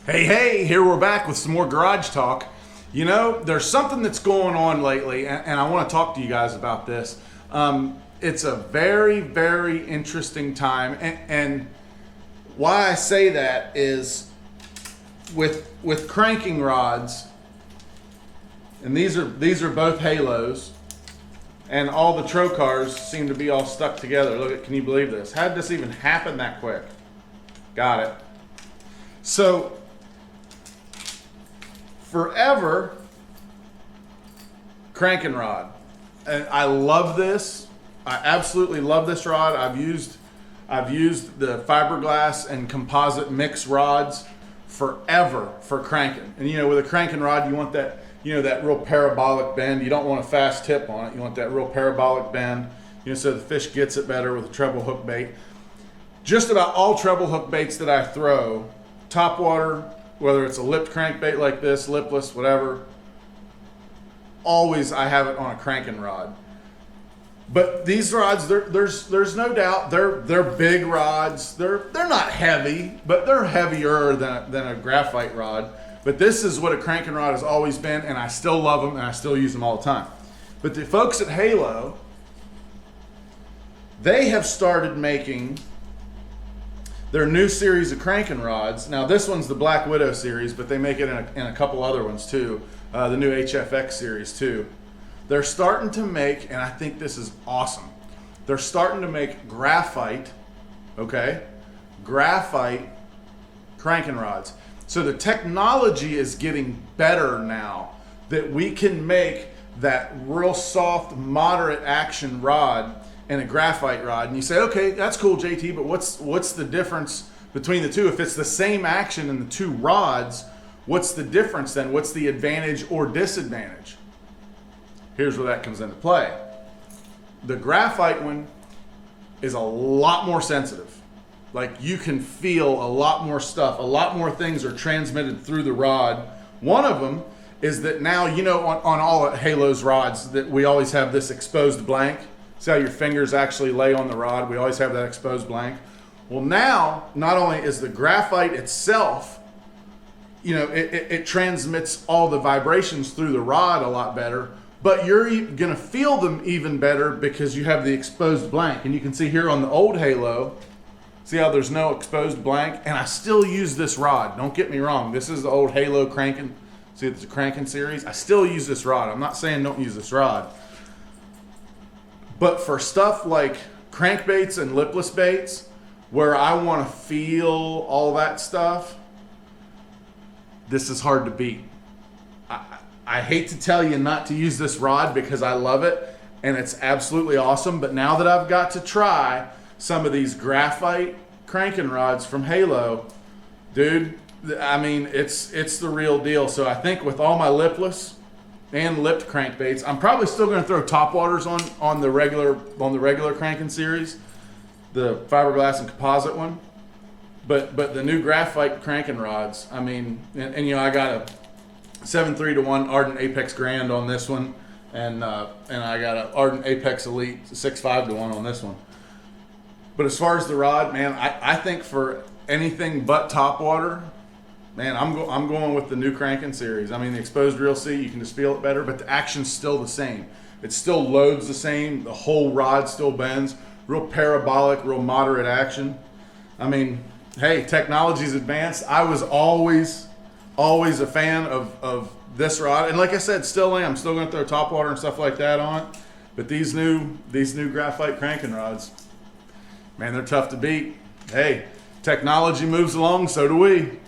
Hey, here we're back with some more garage talk. You know, there's something that's going on lately, and I want to talk to you guys about this. It's a very, very interesting time, and why I say that is with cranking rods, and these are both halos, and all the trocars seem to be all stuck together. Look, can you believe this? How did this even happen that quick? Got it. So forever cranking rod, and I love this. I absolutely love this rod. I've used the fiberglass and composite mix rods forever for cranking. And you know, with a cranking rod, you want that, you know, that real parabolic bend. You don't want a fast tip on it. You want that real parabolic bend, you know, so the fish gets it better with a treble hook bait. Just about all treble hook baits that I throw, topwater, whether it's a lipped crankbait like this, lipless, whatever, always I have it on a cranking rod. But these rods, there's no doubt they're big rods. They're not heavy, but they're heavier than a graphite rod. But this is what a cranking rod has always been, and I still love them, and I still use them all the time. But the folks at Halo, they have started making their new series of cranking rods. Now this one's the Black Widow series, but they make it in a couple other ones too. The new HFX series too. They're starting to make, and I think this is awesome, they're starting to make graphite, okay? Graphite cranking rods. So the technology is getting better now that we can make that real soft, moderate action rod and a graphite rod. And you say, okay, that's cool, JT, but what's the difference between the two? If it's the same action in the two rods, what's the difference then? What's the advantage or disadvantage? Here's where that comes into play. The graphite one is a lot more sensitive. Like, you can feel a lot more stuff. A lot more things are transmitted through the rod. One of them is that now, you know, on all Halo's rods, that we always have this exposed blank. See how your fingers actually lay on the rod? We always have that exposed blank. Well, now, not only is the graphite itself, you know, it transmits all the vibrations through the rod a lot better, but you're gonna feel them even better because you have the exposed blank. And you can see here on the old Halo, see how there's no exposed blank? And I still use this rod, don't get me wrong. This is the old Halo cranking, see it's a cranking series. I still use this rod. I'm not saying don't use this rod. But for stuff like crankbaits and lipless baits, where I wanna feel all that stuff, this is hard to beat. I hate to tell you not to use this rod because I love it and it's absolutely awesome. But now that I've got to try some of these graphite cranking rods from Halo, dude, I mean, it's the real deal. So I think with all my lipless and lipped crankbaits, I'm probably still going to throw topwaters on the regular cranking series, the fiberglass and composite one. But the new graphite cranking rods, I mean, and you know, I got a 7.3-to-1 Ardent Apex Grand on this one, and I got an Ardent Apex Elite 6.5-to-1 on this one. But as far as the rod, man, I think for anything but topwater, man, I'm going with the new cranking series. I mean, the exposed reel seat, you can just feel it better, but the action's still the same. It still loads the same. The whole rod still bends. Real parabolic, real moderate action. I mean, hey, technology's advanced. I was always a fan of this rod, and like I said, still am. Still going to throw topwater and stuff like that on it. But these new graphite cranking rods, man, they're tough to beat. Hey, technology moves along, so do we.